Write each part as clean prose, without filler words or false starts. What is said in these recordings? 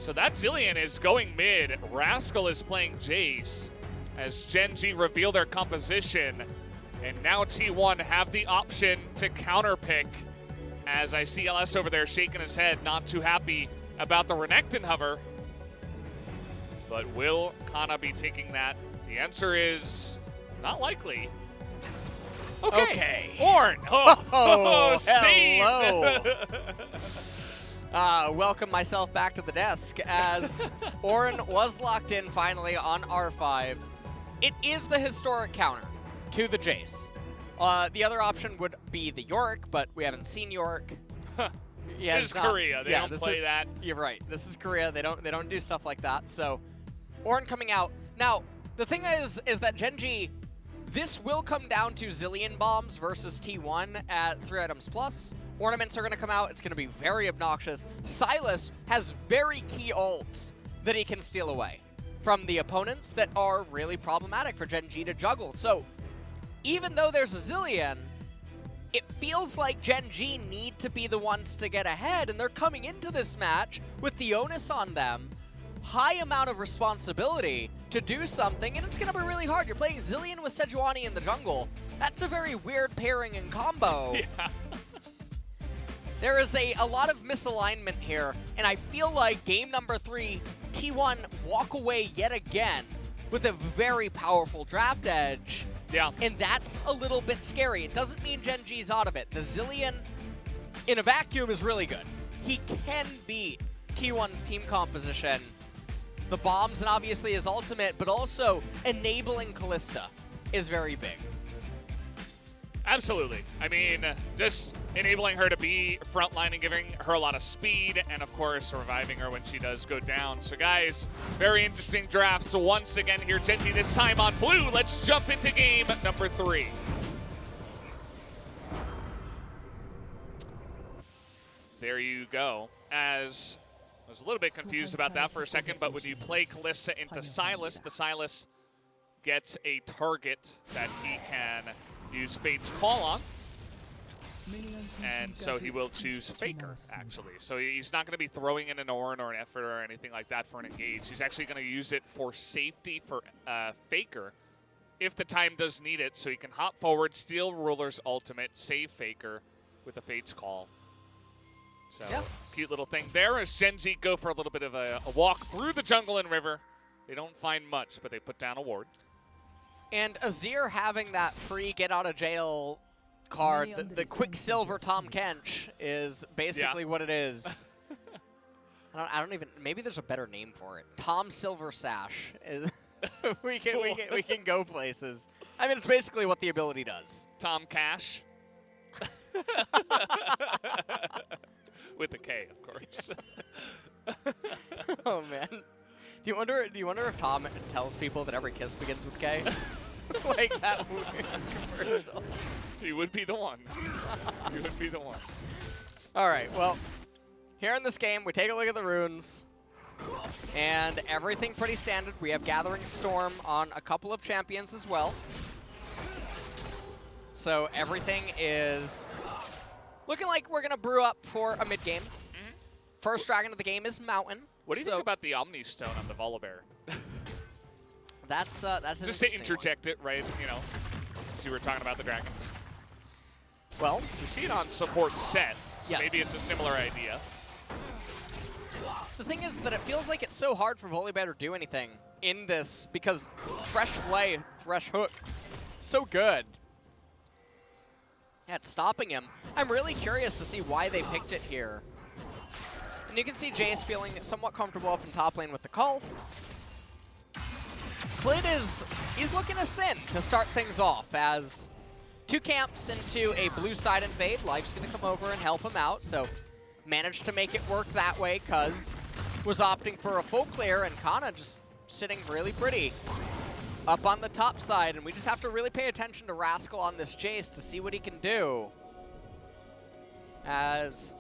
So that Zilean is going mid. Rascal is playing Jace as Gen.G reveal their composition. And now T1 have the option to counterpick, as I see LS over there shaking his head, not too happy about the Renekton hover. But will Kana be taking that? The answer is not likely. Okay. Ornn. Oh, hello. Welcome myself back to the desk as Ornn was locked in finally on R5. It is the historic counter to the Jace. The other option would be the Yorick, but we haven't seen Yorick. Yeah, this is Korea. They don't play that. You're right. This is Korea. They don't do stuff like that. So Ornn coming out. Now, the thing is that Gen.G, this will come down to Zilean bombs versus T1 at 3 items plus. Ornaments are going to come out. It's going to be very obnoxious. Sylas has very key ults that he can steal away from the opponents that are really problematic for Gen.G to juggle. So even though there's a Zilean, it feels like Gen.G need to be the ones to get ahead, and they're coming into this match with the onus on them. High amount of responsibility to do something, and it's going to be really hard. You're playing Zilean with Sejuani in the jungle. That's a very weird pairing and combo. Yeah. There is a lot of misalignment here, and I feel like game number 3, T1 walk away yet again with a very powerful draft edge. Yeah. And that's a little bit scary. It doesn't mean Gen.G's out of it. The Zilean in a vacuum is really good. He can beat T1's team composition. The bombs and obviously his ultimate, but also enabling Kalista is very big. Absolutely. I mean, just enabling her to be frontline and giving her a lot of speed, and of course reviving her when she does go down. So guys, very interesting draft. So once again here, Gen.G this time on blue. Let's jump into game number 3. There you go. As I was a little bit confused about that for a second, but when you play Kalista into Sylas, the Sylas gets a target that he can use Fate's Call on. And so he will choose Faker, actually. So he's not going to be throwing in an Ornn or an Effort or anything like that for an engage. He's actually going to use it for safety for Faker if the time does need it. So he can hop forward, steal Ruler's ultimate, save Faker with a Fate's Call. So yep. Cute little thing there as Gen.G go for a little bit of a walk through the jungle and river. They don't find much, but they put down a ward. And Azir having that free get out of jail card, the Quicksilver Tom Kench, is basically what it is. I don't even, maybe there's a better name for it. Tom Silver Sash. we can go places. I mean, it's basically what the ability does. Tom Cash. With a K, of course. Oh man. Do you wonder if Tom tells people that every kiss begins with K? Like that weird commercial. He would be the one. He would be the one. All right, well, here in this game, we take a look at the runes, and everything pretty standard. We have Gathering Storm on a couple of champions as well. So everything is looking like we're gonna brew up for a mid game. First dragon of the game is Mountain. What do you think about the Omni Stone on the Volibear? That's just to interject it, right? You know, as you were talking about the dragons. Well, we see it on support set, so yes. Maybe it's a similar idea. The thing is that it feels like it's so hard for Volibear to do anything in this because fresh play, fresh hook, so good at stopping him. I'm really curious to see why they picked it here. And you can see Jace feeling somewhat comfortable up in top lane with the call. Klid he's looking to Sin to start things off as 2 camps into a blue side invade. Life's going to come over and help him out, so managed to make it work that way. Cuz was opting for a full clear, and Kana just sitting really pretty up on the top side, and we just have to really pay attention to Rascal on this Jace to see what he can do. As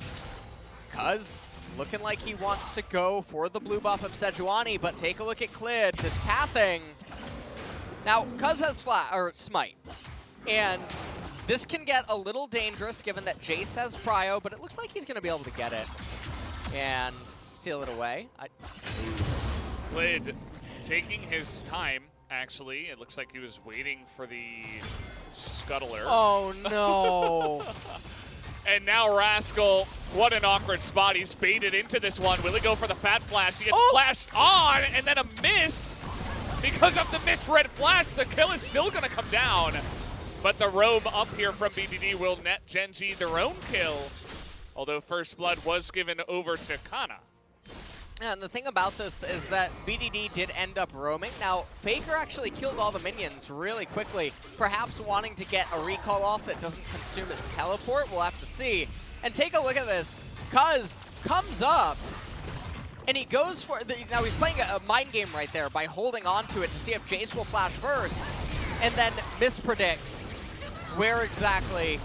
Cuz looking like he wants to go for the blue buff of Sejuani, but take a look at Klid, this pathing. Now, Cuz has Smite, and this can get a little dangerous given that Jace has Prio, but it looks like he's going to be able to get it. And steal it away. Lid taking his time, actually. It looks like he was waiting for the scuttler. Oh, no. And now Rascal, what an awkward spot. He's baited into this one. Will he go for the fat flash? He gets flashed on, and then a miss. Because of the misread flash, the kill is still going to come down. But the roam up here from BDD will net Gen.G their own kill. Although First Blood was given over to Kana. And the thing about this is that BDD did end up roaming. Now, Faker actually killed all the minions really quickly, perhaps wanting to get a recall off that doesn't consume his teleport. We'll have to see. And take a look at this. Cuz comes up, and he goes for now he's playing a mind game right there by holding on to it to see if Jace will flash first, and then mispredicts where exactly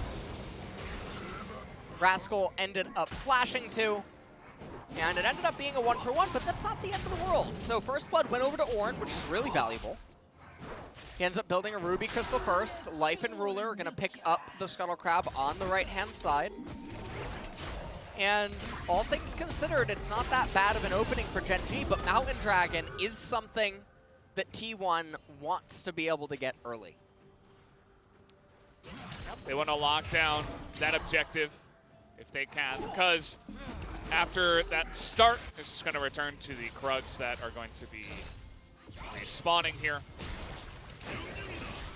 Rascal ended up flashing to. And it ended up being a 1-for-1, but that's not the end of the world. So First Blood went over to Ornn, which is really valuable. He ends up building a Ruby Crystal first. Life and Ruler are going to pick up the Scuttle Crab on the right-hand side. And all things considered, it's not that bad of an opening for Gen.G, but Mountain Dragon is something that T1 wants to be able to get early. They want to lock down that objective if they can, because after that start, it's just going to return to the Krugs that are going to be respawning here.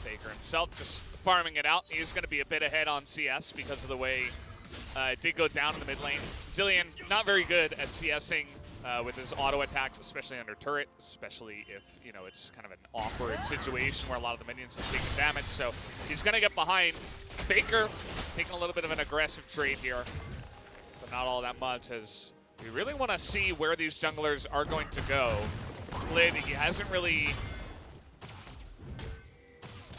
Faker himself just farming it out. He's going to be a bit ahead on CS because of the way it did go down in the mid lane. Zilean, not very good at CSing with his auto attacks, especially under turret, especially if, you know, it's kind of an awkward situation where a lot of the minions are taking damage. So he's going to get behind. Faker taking a little bit of an aggressive trade here, but not all that much, as we really want to see where these junglers are going to go. Lid, he hasn't really,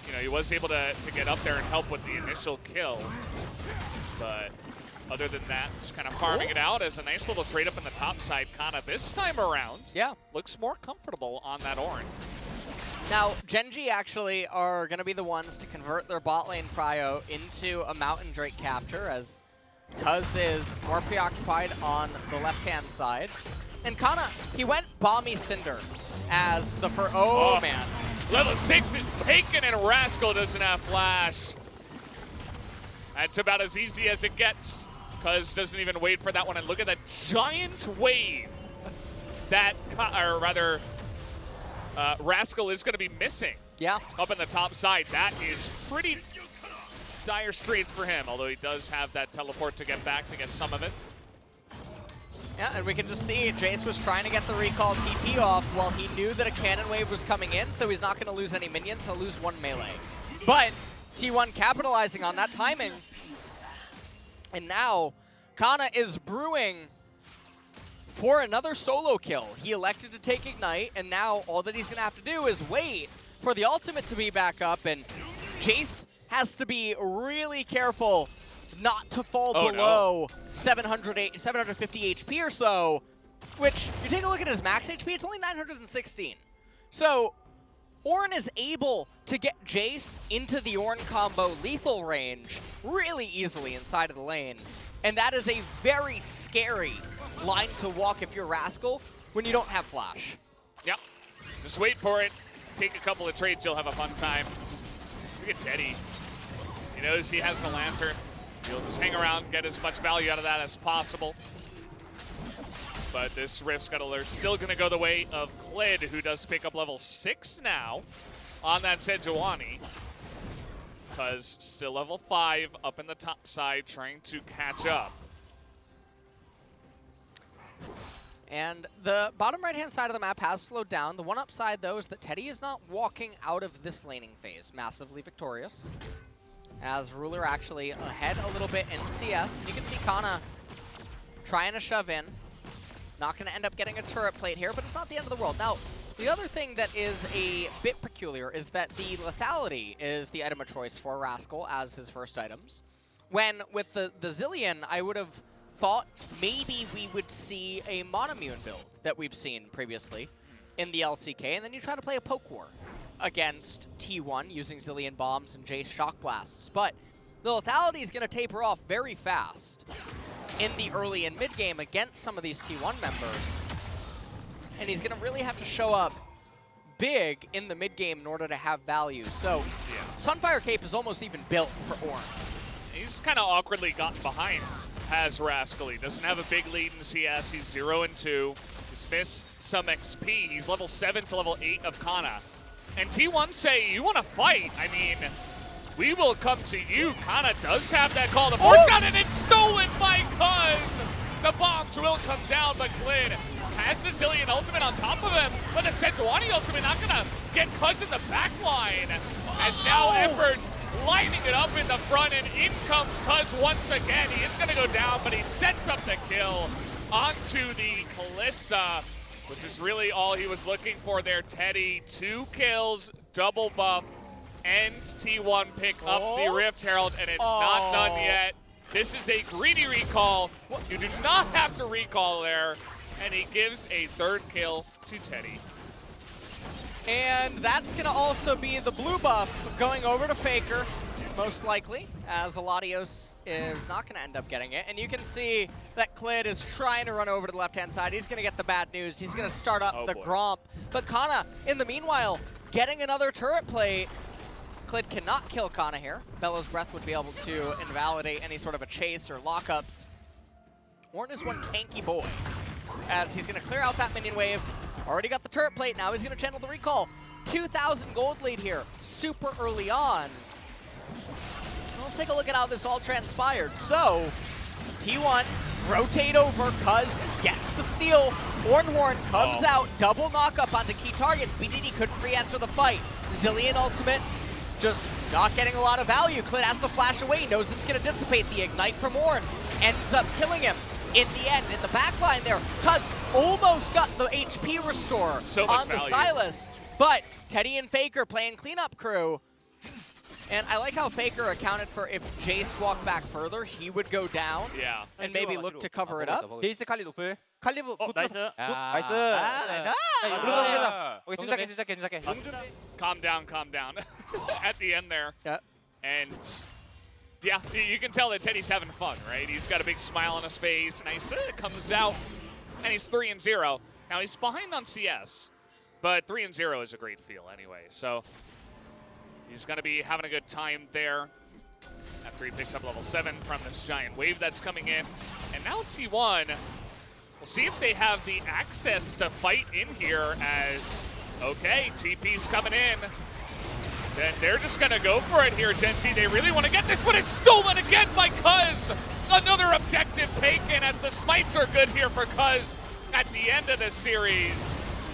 you know, he was able to get up there and help with the initial kill, but other than that, just kind of farming it out as a nice little trade up in the top side. Kana this time around, looks more comfortable on that Ornn. Now, Gen.G actually are going to be the ones to convert their bot lane prio into a Mountain Drake capture, as Cuz is more preoccupied on the left-hand side. And Kana, he went Balmy Cinder as the first. Oh, man. Level 6 is taken, and Rascal doesn't have flash. That's about as easy as it gets. Cuz doesn't even wait for that one, and look at that giant wave that, or rather, Rascal is going to be missing. Yeah. Up in the top side. That is pretty dire straits for him, although he does have that teleport to get back to get some of it. Yeah, and we can just see Jace was trying to get the recall TP off while he knew that a cannon wave was coming in, so he's not going to lose any minions. He'll lose one melee. But T1 capitalizing on that timing. And now Kana is brewing for another solo kill. He elected to take Ignite, and now all that he's going to have to do is wait for the ultimate to be back up, and Jace has to be really careful not to fall below 750 HP or so, which, if you take a look at his max HP, it's only 916. So Ornn is able to get Jace into the Ornn combo lethal range really easily inside of the lane, and that is a very scary line to walk if you're Rascal when you don't have flash. Yep. Just wait for it. Take a couple of trades, you'll have a fun time. Look at Teddy. He knows he has the lantern. He'll just hang around, get as much value out of that as possible. But this Rift Scuttler is still going to go the way of Klid, who does pick up level 6 now on that Sejuani. Cuz still level 5 up in the top side, trying to catch up. And the bottom right-hand side of the map has slowed down. The one upside, though, is that Teddy is not walking out of this laning phase massively victorious, as Ruler actually ahead a little bit in CS. And you can see Kana trying to shove in. Not going to end up getting a turret plate here, but it's not the end of the world. Now, the other thing that is a bit peculiar is that the lethality is the item of choice for Rascal as his first items. When with the Zilean, I would have thought maybe we would see a Monomune build that we've seen previously in the LCK, and then you try to play a poke war against T1 using Zilean bombs and Jace shock blasts. But the lethality is going to taper off very fast in the early and mid game against some of these T1 members. And he's going to really have to show up big in the mid game in order to have value. So Sunfire Cape is almost even built for Ornn. He's kind of awkwardly gotten behind, has Rascal. He doesn't have a big lead in CS. He's 0-2. He's missed some XP. He's level 7 to level 8 of Kana. And T1 say, you want to fight? I mean, we will come to you. Kana does have that call to force gun, and it's stolen by Cuz. The bombs will come down, but Glyn has the Zilean ultimate on top of him, but the Sejuani ultimate not going to get Cuz in the back line. As now Effort lining it up in the front, and in comes Cuz once again. He is going to go down, but he sets up the kill onto the Kalista, which is really all he was looking for there. Teddy, 2 kills, double buff, and T1 pick up the Rift Herald, and it's not done yet. This is a greedy recall. You do not have to recall there, and he gives a 3rd kill to Teddy. And that's going to also be the blue buff going over to Faker, most likely, as Eladios is not going to end up getting it. And you can see that Clid is trying to run over to the left-hand side. He's going to get the bad news. He's going to start up the Gromp. But Kana, in the meanwhile, getting another turret play. Clid cannot kill Kana here. Bellows Breath would be able to invalidate any sort of a chase or lockups. Ornn is one tanky boy, as he's going to clear out that minion wave. Already got the turret plate, now he's going to channel the recall. 2,000 gold lead here, super early on. Let's take a look at how this all transpired. So, T1, rotate over, Cuz gets the steal. Ornhorn comes out, double knockup onto key targets. BDD couldn't re-enter the fight. Zilean ultimate, just not getting a lot of value. Clid has to flash away, he knows it's going to dissipate. The ignite from Ornn ends up killing him. In the end, in the back line there, Cuz almost got the HP restore on the Silas. But Teddy and Faker playing cleanup crew. And I like how Faker accounted for if Jace walked back further, he would go down and maybe look to cover it up. 제이스 칼리 노플. 칼리브 나이스. 나이스. 침착해. Calm down. At the end there. Yeah. And yeah, you can tell that Teddy's having fun, right? He's got a big smile on his face, and comes out, and he's 3-0. Now he's behind on CS, but 3-0 is a great feel anyway. So he's going to be having a good time there after he picks up level 7 from this giant wave that's coming in. And now T1, we'll see if they have the access to fight in here as, okay, TP's coming in. Then they're just going to go for it here, Gen.G. They really want to get this, but it's stolen again by Cuz. Another objective taken as the smites are good here for Cuz at the end of the series.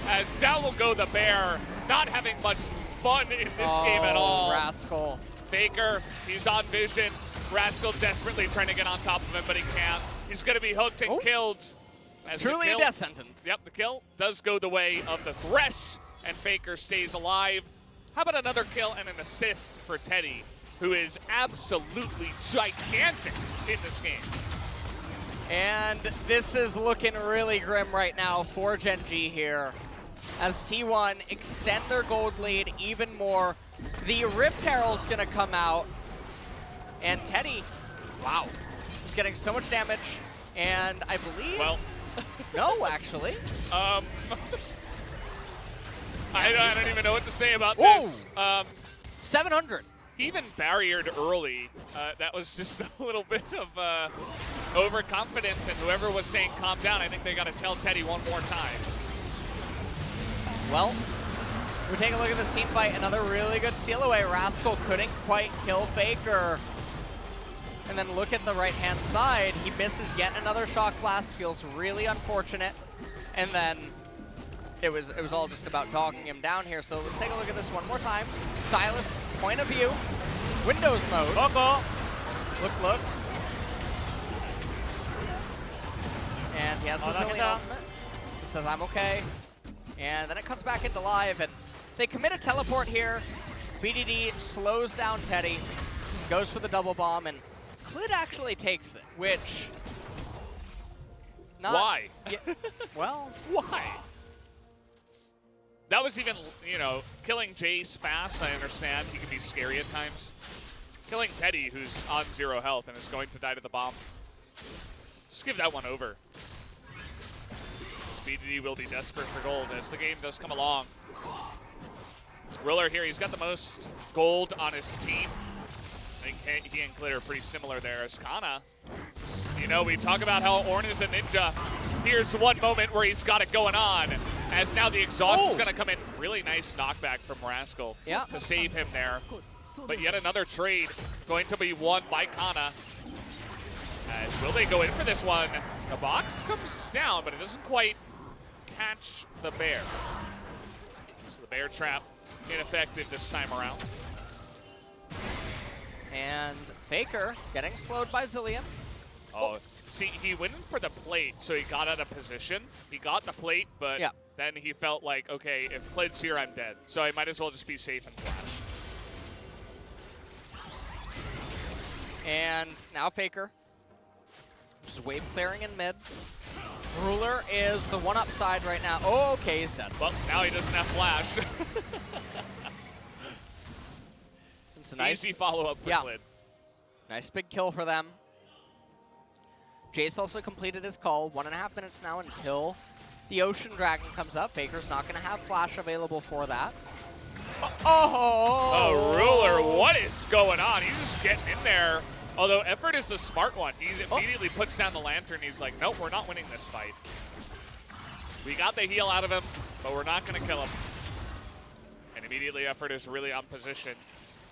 As down will go the Bear, not having much fun in this game at all. Rascal. Faker, he's on vision. Rascal desperately trying to get on top of him, but he can't. He's going to be hooked and killed. As Truly a death sentence. Yep, the kill does go the way of the Thresh, and Faker stays alive. How about another kill and an assist for Teddy, who is absolutely gigantic in this game. And this is looking really grim right now for Gen.G here, as T1 extend their gold lead even more. The Rift Herald's gonna come out, and Teddy, wow, is getting so much damage, and I believe, well, no, actually. I don't even know what to say about this. 700. He even barriered early. That was just a little bit of overconfidence, and whoever was saying calm down, I think they got to tell Teddy one more time. Well, we take a look at this team fight. Another really good steal away. Rascal couldn't quite kill Faker. And then look at the right-hand side. He misses yet another shock blast. Feels really unfortunate. And then it was all just about dogging him down here. So let's take a look at this one more time. Silas, point of view, Windows mode. Look. And he has the Zilean ultimate. He says, I'm okay. And then it comes back into live, and they commit a teleport here. BDD slows down Teddy, goes for the double bomb, and Clid actually takes it, which... Why? Yeah, well... Why? That was even, killing Jace fast, I understand. He can be scary at times. killing Teddy, who's on 0 health and is going to die to the bomb. Just give that one over. SpeedD will be desperate for gold as the game does come along. Ruler here, he's got the most gold on his team. I think he and Glitter are pretty similar there. As Kana, you know, we talk about how Ornn is a ninja. Here's one moment where he's got it going on, as now the exhaust is going to come in. Really nice knockback from Rascal to save him there. But yet another trade going to be won by Kana. As will they go in for this one? The box comes down, but it doesn't quite catch the bear. So the bear trap ineffective this time around. And Faker getting slowed by Zilean. Oh, see, he went in for the plate, so he got out of position. He got the plate, but then he felt like, okay, if Klid's here, I'm dead. So I might as well just be safe and flash. And now Faker. Just wave clearing in mid. Ruler is the one upside right now. Oh, okay, he's dead. Well, now he doesn't have flash. It's a nice easy follow-up for Klid. Nice big kill for them. Jace also completed his call. 1.5 minutes now until the Ocean Dragon comes up. Faker's not going to have flash available for that. Oh, Ruler, what is going on? He's just getting in there. Although Effort is the smart one. He immediately puts down the lantern. He's like, nope, we're not winning this fight. We got the heal out of him, but we're not going to kill him. And immediately Effort is really on position.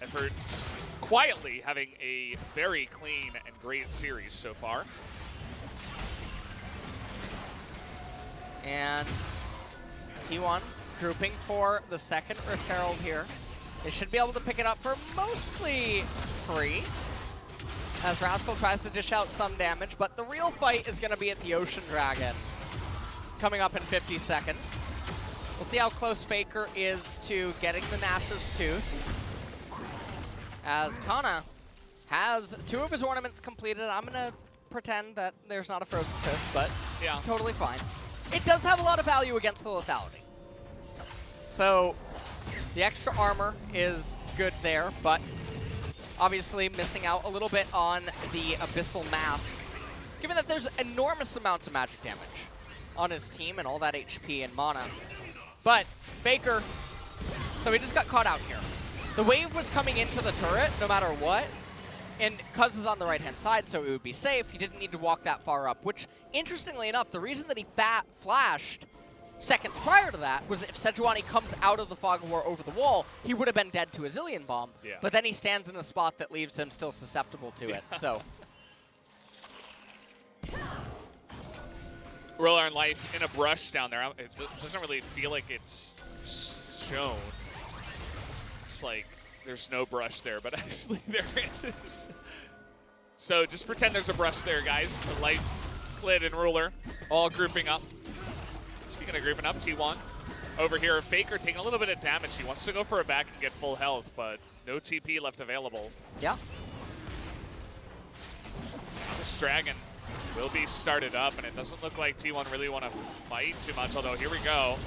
Effort's quietly having a very clean and great series so far. And T1 grouping for the second Rift Herald here. They should be able to pick it up for mostly free, as Rascal tries to dish out some damage, but the real fight is going to be at the Ocean Dragon, coming up in 50 seconds. We'll see how close Faker is to getting the Gnasher's Tooth, as Kana has 2 of his ornaments completed. I'm going to pretend that there's not a Frozen Fist, but totally fine. It does have a lot of value against the lethality. So the extra armor is good there, but obviously missing out a little bit on the Abyssal Mask, given that there's enormous amounts of magic damage on his team and all that HP and mana. But Faker, so he just got caught out here. The wave was coming into the turret no matter what, and Cuz is on the right-hand side, so it would be safe. He didn't need to walk that far up, which, interestingly enough, the reason that he flashed seconds prior to that was if Sejuani comes out of the Fog of War over the wall, he would have been dead to a Zilean Bomb. But then he stands in a spot that leaves him still susceptible to it, so. Ruler and Life in a brush down there. It doesn't really feel like it's shown. It's like there's no brush there, but actually there is. So just pretend there's a brush there, guys. The Life, Klid, and Ruler all grouping up. Speaking of grouping up, T1 over here. Faker taking a little bit of damage. He wants to go for a back and get full health, but no TP left available. Yeah. This Dragon will be started up, and it doesn't look like T1 really want to fight too much, although here we go.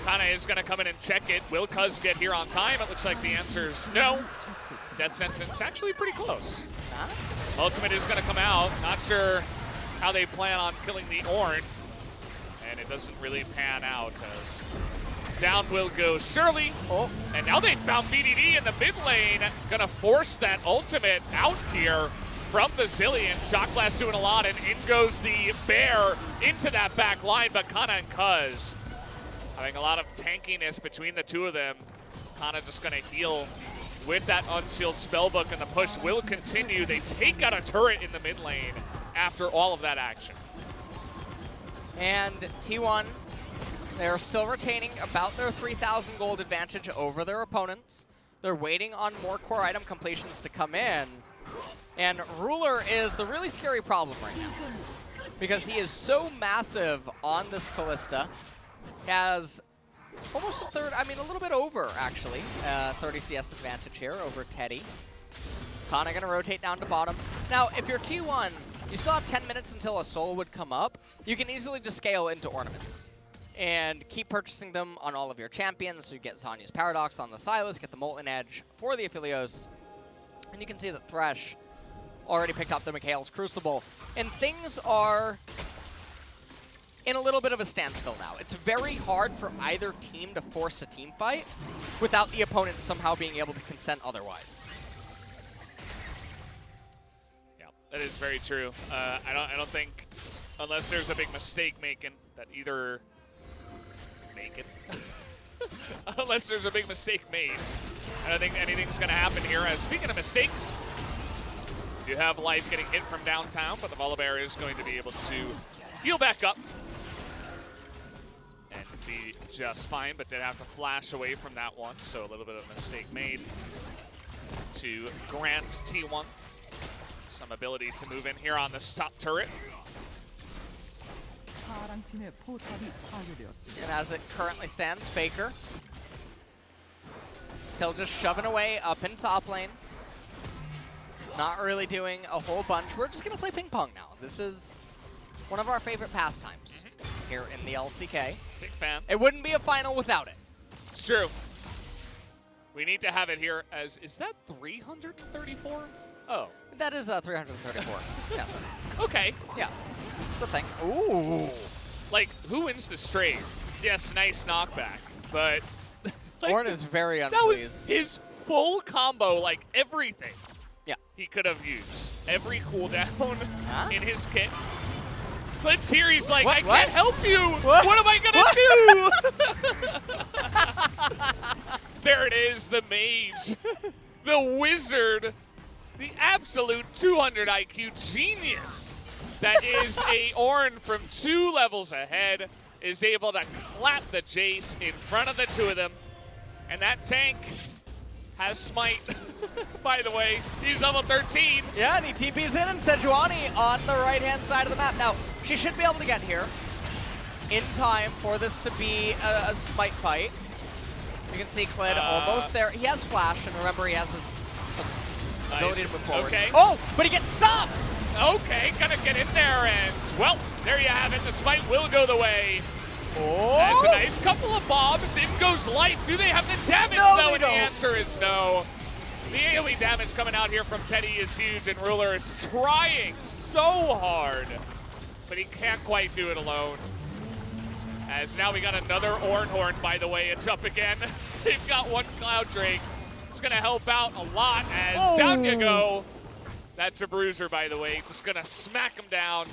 Kana is going to come in and check it. Will Cuz get here on time? It looks like the answer's no. Death sentence actually pretty close. Ultimate is going to come out. Not sure how they plan on killing the Ornn. And it doesn't really pan out as down will go Shirley. And now they found BDD in the mid lane. Gonna force that ultimate out here from the Zilean. Shock Blast doing a lot, and in goes the bear into that back line. But Kana and Cuz having a lot of tankiness between the two of them. Kana just gonna heal with that unsealed spellbook, and the push will continue. They take out a turret in the mid lane after all of that action. And T1, they're still retaining about their 3,000 gold advantage over their opponents. They're waiting on more core item completions to come in. And Ruler is the really scary problem right now, because he is so massive on this Kalista. He has almost a third, I mean a little bit over actually, 30 CS advantage here over Teddy. Kana gonna rotate down to bottom. Now, if you're T1, you still have 10 minutes until a soul would come up. You can easily just scale into ornaments and keep purchasing them on all of your champions. So you get Zanya's Paradox on the Silas, get the Molten Edge for the Aphelios, And you can see that Thresh already picked up the Mikhail's Crucible. And things are in a little bit of a standstill now. It's very hard for either team to force a team fight without the opponent somehow being able to consent otherwise. Yeah, that is very true. I don't think, unless there's a big mistake making, that either unless there's a big mistake made, I don't think anything's going to happen here. Speaking of mistakes, you have Life getting hit from downtown, but the Volibear is going to be able to heal back up and be just fine, but did have to flash away from that one, so a little bit of a mistake made to grant T1 some ability to move in here on this top turret. And as it currently stands, Faker still just shoving away up in top lane. Not really doing a whole bunch. We're just going to play ping pong now. This is one of our favorite pastimes here in the LCK. Big fan. It wouldn't be a final without it. It's true. We need to have it here as, is that 334? Oh. That is 334. Yeah. Okay. Yeah. It's a thing. Ooh. Like, who wins this trade? Yes, nice knockback, but like, Ornn is very that unpleased. was his full combo, like everything. Yeah. He could have used every cooldown in his kit. Let's hear he's like, What? I can't help you. What? What am I gonna do? There it is, the mage, the wizard, the absolute 200 IQ genius that is a Ornn from 2 levels ahead, is able to clap the Jace in front of the two of them. And that tank has Smite, by the way. He's level 13. Yeah, and he TP's in, and Sejuani on the right-hand side of the map. Now, she should be able to get here in time for this to be a Smite fight. You can see Klid almost there. He has Flash, and remember, he has his ability to move forward. Okay. Oh, but he gets stopped! Okay, gonna get in there, and, well, there you have it. The Smite will go the way. Oh! That's a nice couple of bombs. In goes Light. Do they have the damage, No, though? they And the don't. answer is no. The AoE damage coming out here from Teddy is huge, and Ruler is trying so hard, but he can't quite do it alone. As now we got another Ornhorn, by the way. It's up again. They've got one Cloud Drake. It's going to help out a lot as down you go. That's a bruiser, by the way. Just going to smack him down.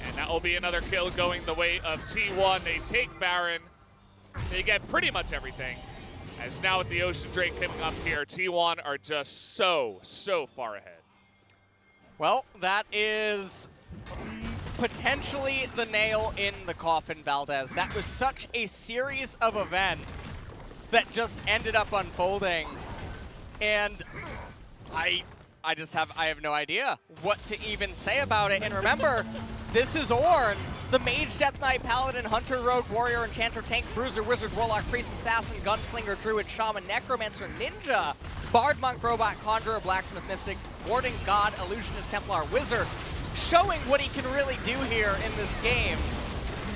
And that will be another kill going the way of T1. They take Baron. They get pretty much everything. As now with the Ocean Drake coming up here, T1 are just so far ahead. Well, that is potentially the nail in the coffin, Valdez. That was such a series of events that just ended up unfolding. And I have no idea what to even say about it. And remember, this is Ornn, the Mage, Death Knight, Paladin, Hunter, Rogue, Warrior, Enchanter, Tank, Bruiser, Wizard, Warlock, Priest, Assassin, Gunslinger, Druid, Shaman, Necromancer, Ninja, Bard, Monk, Robot, Conjurer, Blacksmith, Mystic, Warding, God, Illusionist, Templar, Wizard, showing what he can really do here in this game.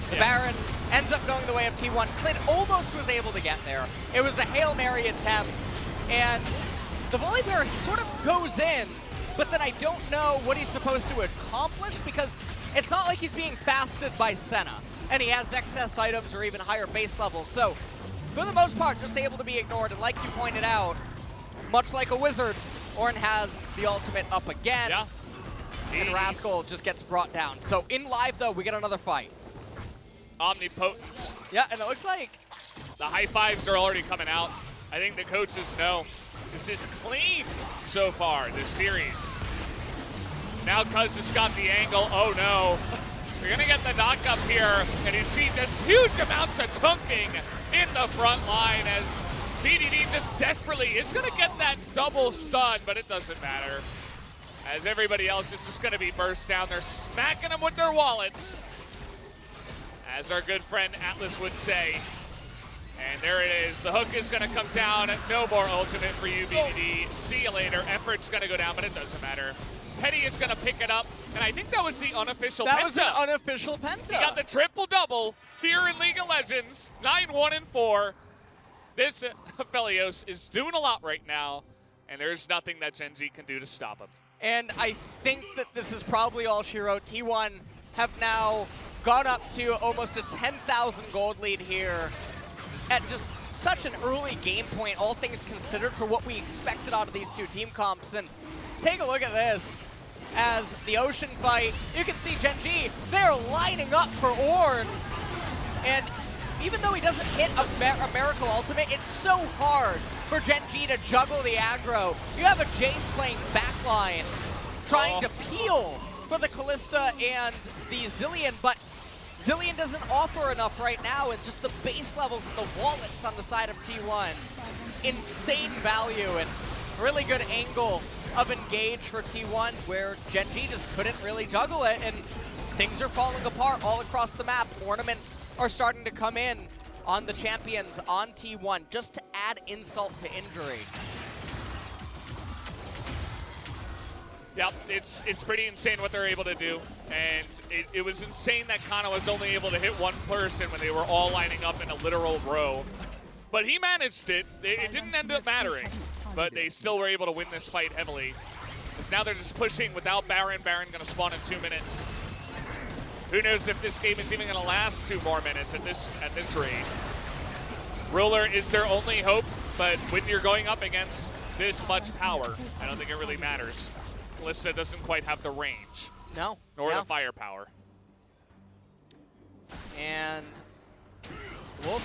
The Baron ends up going the way of T1. Klid almost was able to get there. It was a Hail Mary attempt, and the Volibear sort of goes in, but then I don't know what he's supposed to accomplish, because it's not like he's being fasted by Senna, and he has excess items or even higher base levels. So, for the most part, just able to be ignored, and like you pointed out, much like a wizard, Ornn has the ultimate up again, and Rascal just gets brought down. So in live, though, we get another fight. Omnipotent. Yeah, and it looks like The high fives are already coming out. I think the coaches know this is clean so far, this series. Now Cuz has got the angle. Oh no. We're gonna get the knock up here, and you see just huge amounts of tunking in the front line as BDD just desperately is gonna get that double stun, but it doesn't matter. As everybody else is just gonna be burst down. They're smacking them with their wallets, as our good friend Atlas would say. And there it is. The hook is gonna come down. No more ultimate for you, BDD. See you later. Effort's gonna go down, but it doesn't matter. Teddy is gonna pick it up, and I think that was the unofficial penta. that was an unofficial penta. He got the triple-double here in League of Legends. 9-1-4. This Aphelios is doing a lot right now. and there's nothing that Gen G can do to stop him. And I think that this is probably all she wrote. T1 have now gone up to almost a 10,000 gold lead here at just such an early game point, all things considered, for what we expected out of these two team comps. And take a look at this. As the Ocean fight, you can see Gen G, they're lining up for Ornn. And even though he doesn't hit a Miracle Ultimate, it's so hard for Gen G to juggle the aggro. You have a Jace playing backline, trying to peel for the Kalista and the Zilean, but Zilean doesn't offer enough right now, and just the base levels and the wallets on the side of T1. Insane value and really good angle of engage for T1, where Gen G just couldn't really juggle it, and things are falling apart all across the map. Ornaments are starting to come in on the champions on T1, just to add insult to injury. Yep, it's pretty insane what they're able to do, and it was insane that Kana was only able to hit one person when they were all lining up in a literal row. But he managed it. It didn't end up mattering, but they still were able to win this fight heavily. Because now they're just pushing without Baron. Baron going to spawn in 2 minutes. Who knows if this game is even going to last 2 more minutes at this rate. Ruler is their only hope, but when you're going up against this much power, I don't think it really matters. Kalista doesn't quite have the range. No. Nor the firepower. And